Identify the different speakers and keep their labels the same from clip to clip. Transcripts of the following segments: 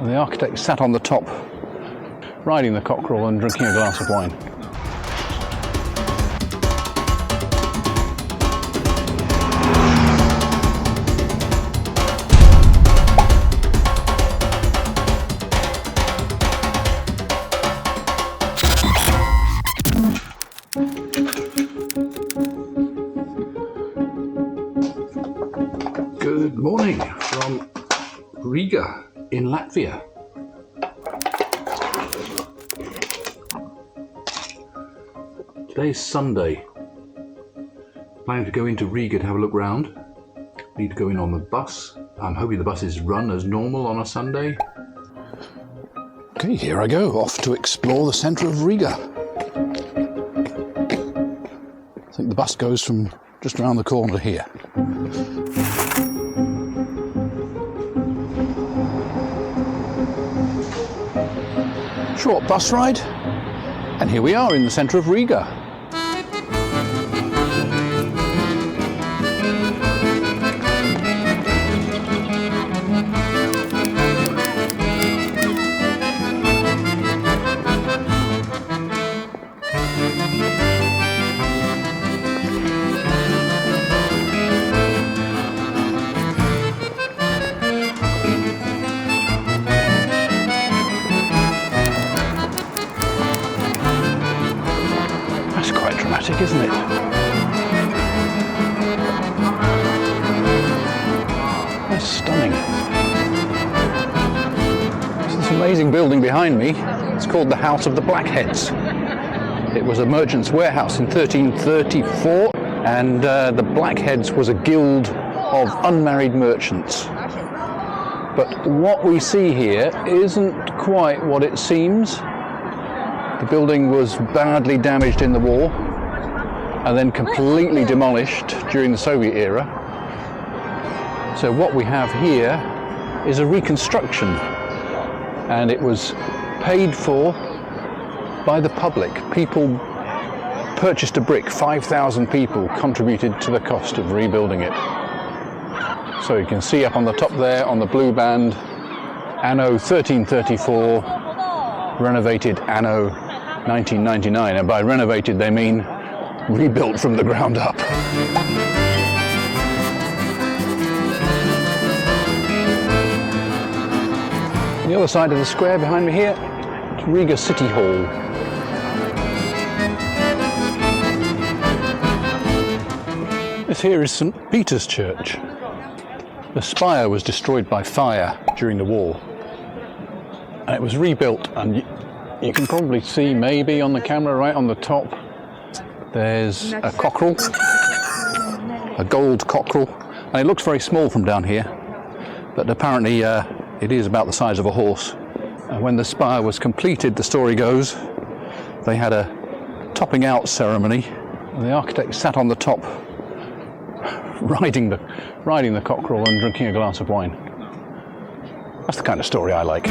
Speaker 1: The architect sat on the top, riding the cockerel and drinking a glass of wine. Good morning from Riga in Latvia. Today's Sunday. Planning to go into Riga to have a look round. Need to go in on the bus. I'm hoping the buses run as normal on a Sunday. Okay, here I go, off to explore the centre of Riga. I think the bus goes from just around the corner here. Short bus ride, and here we are in the centre of Riga. Dramatic, isn't it? That's stunning. So this amazing building behind me, it's called the House of the Blackheads. It was a merchant's warehouse in 1334, and the Blackheads was a guild of unmarried merchants. But what we see here isn't quite what it seems. The building was badly damaged in the war and then completely demolished during the Soviet era. So what we have here is a reconstruction, and it was paid for by the public. People purchased a brick, 5,000 people contributed to the cost of rebuilding it. So you can see up on the top there on the blue band, Anno 1334, renovated Anno 1999, and by renovated they mean rebuilt from the ground up. On the other side of the square behind me here, it's Riga City Hall. This here is St. Peter's Church. The spire was destroyed by fire during the war, and it was rebuilt, and you can probably see maybe on the camera right on the top there's a cockerel, a gold cockerel, and it looks very small from down here, but apparently it is about the size of a horse. And when the spire was completed, the story goes, they had a topping out ceremony, and the architect sat on the top riding the cockerel and drinking a glass of wine. That's the kind of story I like.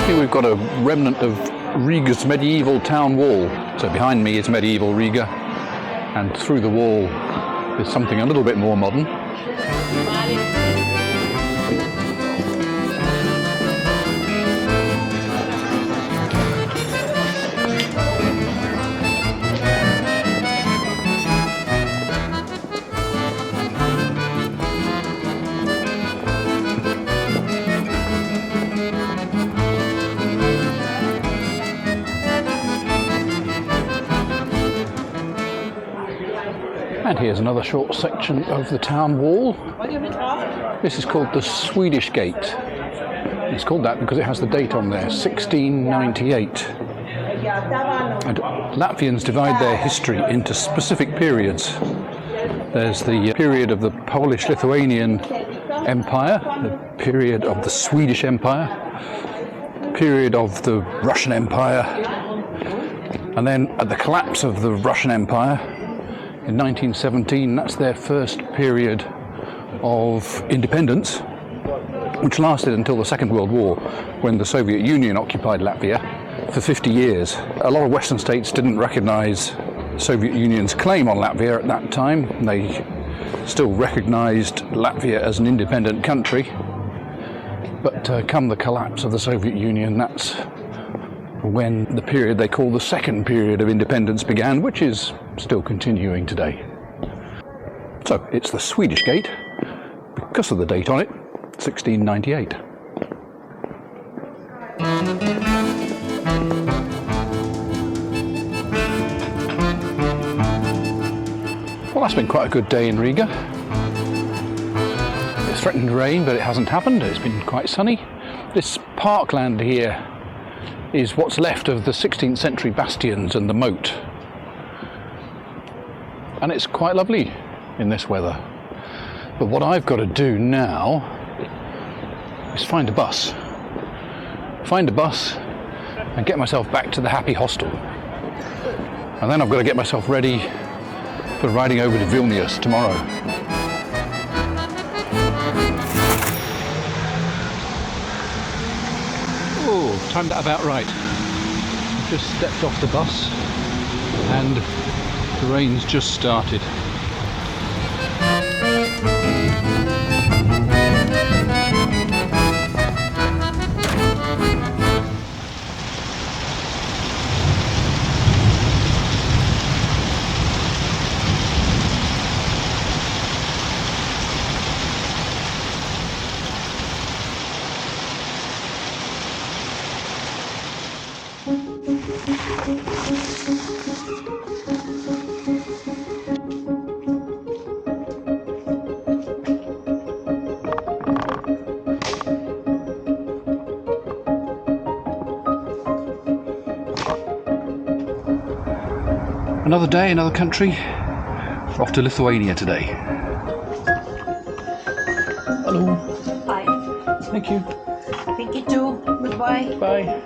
Speaker 1: Here we've got a remnant of Riga's medieval town wall. So behind me is medieval Riga, and through the wall is something a little bit more modern. And here's another short section of the town wall. This is called the Swedish Gate. It's called that because it has the date on there, 1698. And Latvians divide their history into specific periods. There's the period of the Polish-Lithuanian Empire, the period of the Swedish Empire, the period of the Russian Empire, And then at the collapse of the Russian Empire in 1917, that's their first period of independence, which lasted until the Second World War, when the Soviet Union occupied Latvia for 50 years. A lot of Western states didn't recognize the Soviet Union's claim on Latvia at that time. They still recognized Latvia as an independent country. But come the collapse of the Soviet Union, that's when the period they call the second period of independence began, which is still continuing today. So it's the Swedish Gate, because of the date on it, 1698. Well, that's been quite a good day in Riga. It's threatened to rain, but it hasn't happened. It's been quite sunny. This parkland here is what's left of the 16th century bastions and the moat. And it's quite lovely in this weather. But what I've got to do now is find a bus. Find a bus and get myself back to the Happy Hostel. And then I've got to get myself ready for riding over to Vilnius tomorrow. Oh, timed that about right. I've just stepped off the bus and the rain's just started. Another day, another country. We're off to Lithuania today. Hello.
Speaker 2: Hi.
Speaker 1: Thank you.
Speaker 2: Thank you too. Goodbye.
Speaker 1: Bye.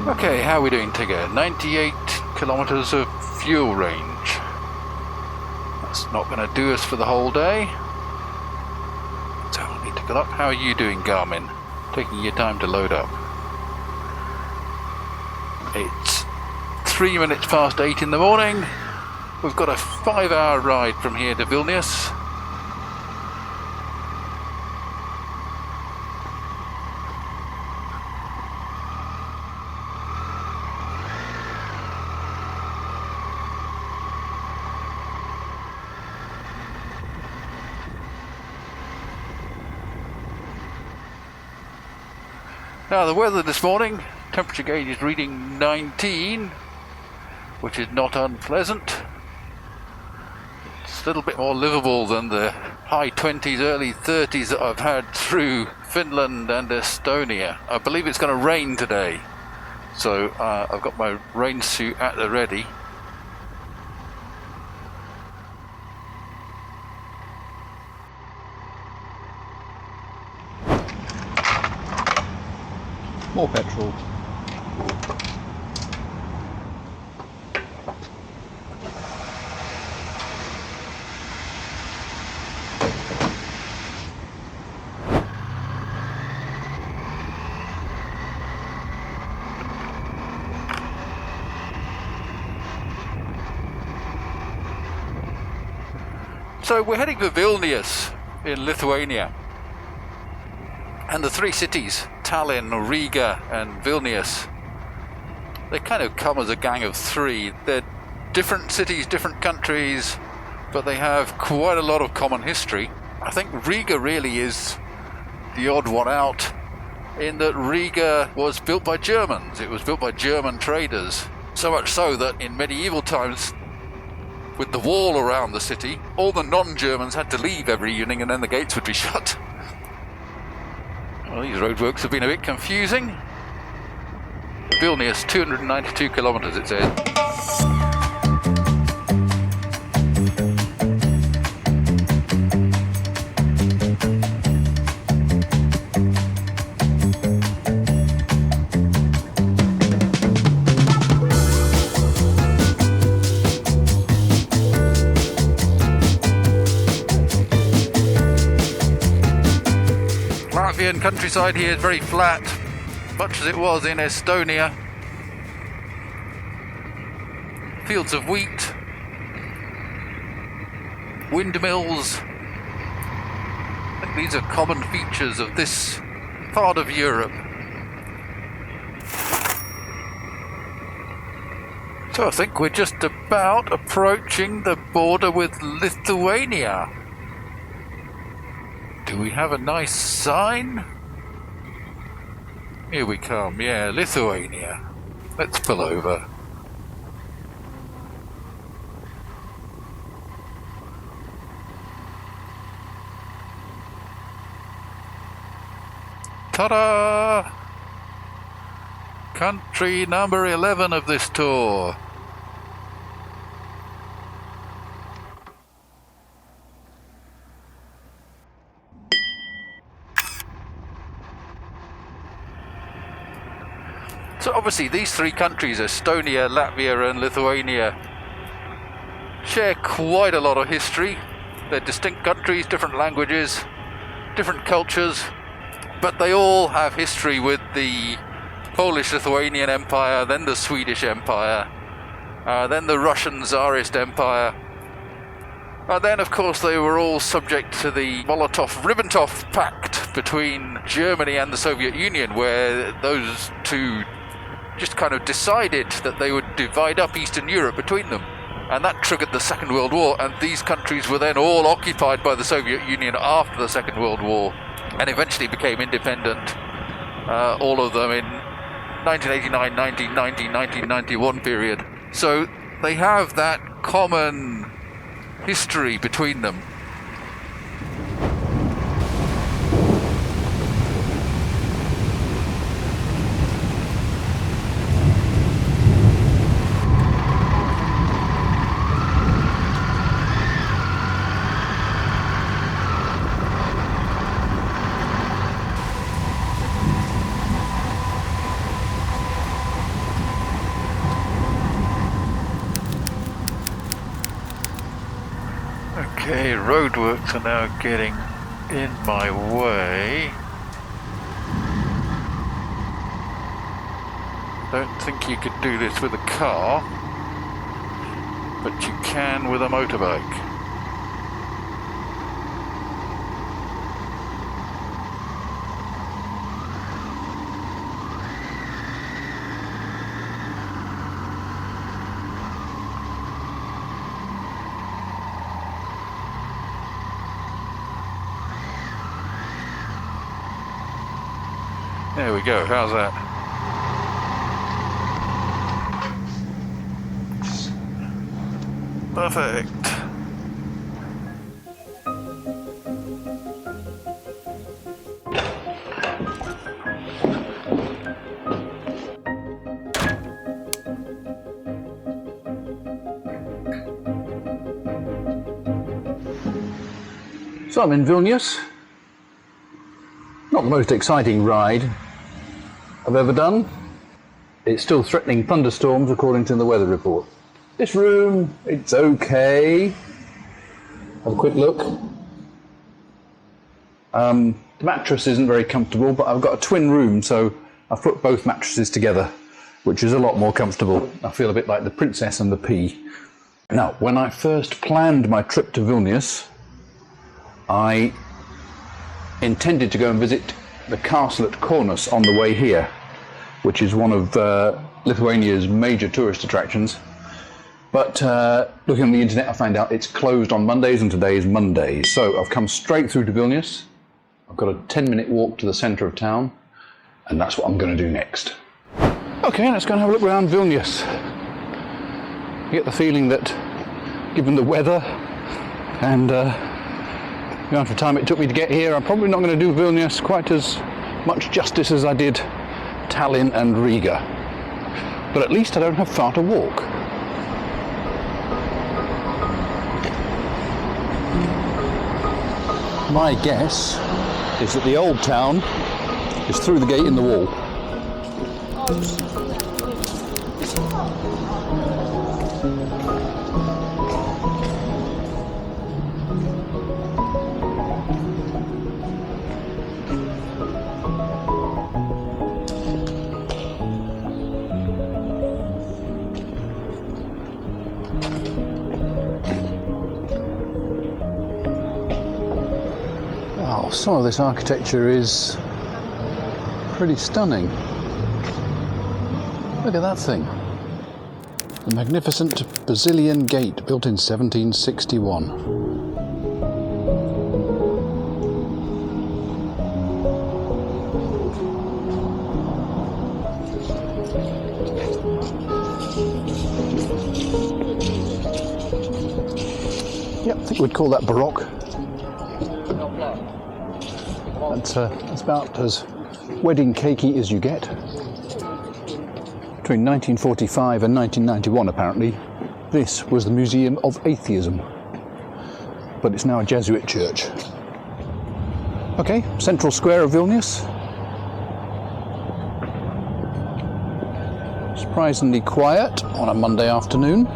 Speaker 1: Okay, how are we doing, Tigger? 98 kilometres of fuel range. That's not going to do us for the whole day. So I need to get up. How are you doing, Garmin? Taking your time to load up. It's 3 minutes past 8 in the morning. We've got a 5-hour ride from here to Vilnius. Now the weather this morning, temperature gauge is reading 19, which is not unpleasant. It's a little bit more livable than the high 20s, early 30s that I've had through Finland and Estonia. I believe it's going to rain today, so I've got my rain suit at the ready. More petrol. So we're heading to Vilnius in Lithuania. And the three cities, Tallinn, Riga and Vilnius, they kind of come as a gang of three. They're different cities, different countries, but they have quite a lot of common history. I think Riga really is the odd one out, in that Riga was built by Germans. It was built by German traders. So much so that in medieval times, with the wall around the city, all the non-Germans had to leave every evening and then the gates would be shut. Well, these roadworks have been a bit confusing. Vilnius, 292 kilometres it says. Latvian countryside here is very flat, much as it was in Estonia. Fields of wheat, windmills. I think these are common features of this part of Europe. So I think we're just about approaching the border with Lithuania. Do we have a nice sign? Here we come, yeah, Lithuania. Let's pull over. Ta-da! Country number 11 of this tour. So obviously these three countries, Estonia, Latvia and Lithuania, share quite a lot of history. They're distinct countries, different languages, different cultures, but they all have history with the Polish-Lithuanian Empire, then the Swedish Empire, then the Russian Tsarist Empire. Then of course they were all subject to the Molotov-Ribbentrop Pact between Germany and the Soviet Union, where those two just kind of decided that they would divide up Eastern Europe between them. And that triggered the Second World War, and these countries were then all occupied by the Soviet Union after the Second World War, and eventually became independent, all of them in 1989, 1990, 1991 period. So they have that common history between them. Okay, roadworks are now getting in my way. Don't think you could do this with a car, but you can with a motorbike. There we go, how's that? Perfect. So I'm in Vilnius. Not the most exciting ride I've ever done. It's still threatening thunderstorms according to the weather report. This room, it's okay. Have a quick look. The mattress isn't very comfortable, but I've got a twin room, so I've put both mattresses together, which is a lot more comfortable. I feel a bit like the Princess and the Pea. Now, when I first planned my trip to Vilnius, I intended to go and visit the castle at Kaunas on the way here, which is one of Lithuania's major tourist attractions. But looking on the internet, I found out it's closed on Mondays, and today is Monday. So I've come straight through to Vilnius. I've got a 10-minute walk to the centre of town, and that's what I'm going to do next. Okay, let's go and have a look around Vilnius. You get the feeling that, given the weather and the amount of time it took me to get here, I'm probably not going to do Vilnius quite as much justice as I did Tallinn and Riga. But at least I don't have far to walk. My guess is that the old town is through the gate in the wall. Wow, some of this architecture is pretty stunning. Look at that thing. The magnificent Basilian Gate, built in 1761. Yep, I think we'd call that Baroque. That's about as wedding cakey as you get. Between 1945 and 1991, apparently, this was the Museum of Atheism. But it's now a Jesuit church. Okay, central square of Vilnius. Surprisingly quiet on a Monday afternoon.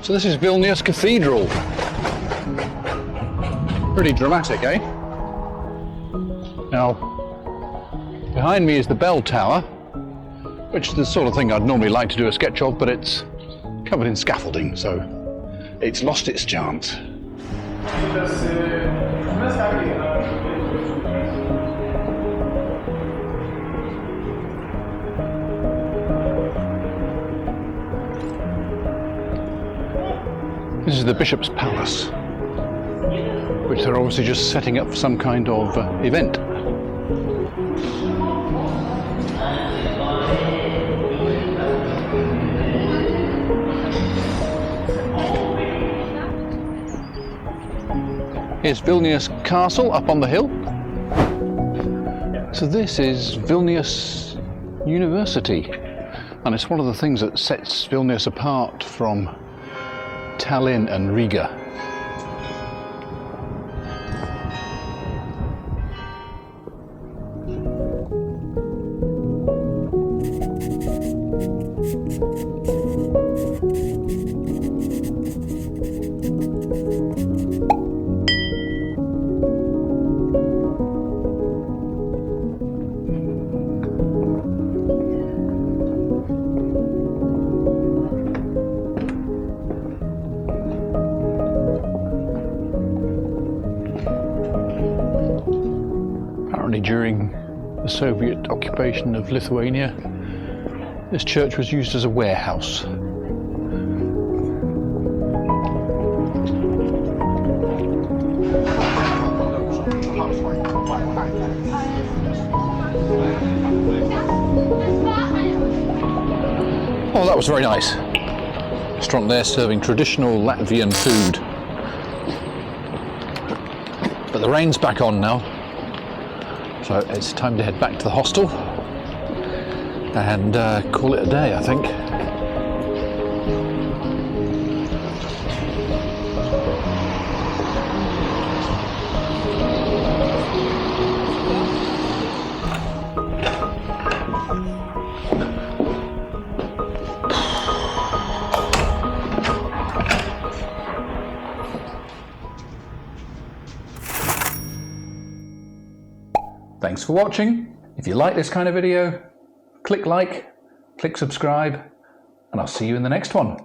Speaker 1: So this is Vilnius Cathedral. Pretty dramatic, eh? Now, behind me is the bell tower, which is the sort of thing I'd normally like to do a sketch of, but it's covered in scaffolding, so it's lost its chance. This is the Bishop's Palace, which they're obviously just setting up for some kind of event. Here's Vilnius Castle up on the hill. So this is Vilnius University, and it's one of the things that sets Vilnius apart from Tallinn and Riga. During the Soviet occupation of Lithuania, this church was used as a warehouse. Oh, that was very nice. Restaurant there serving traditional Latvian food. But the rain's back on now. So it's time to head back to the hostel and call it a day, I think. Thanks for watching. If you like this kind of video, click like, click subscribe, and I'll see you in the next one.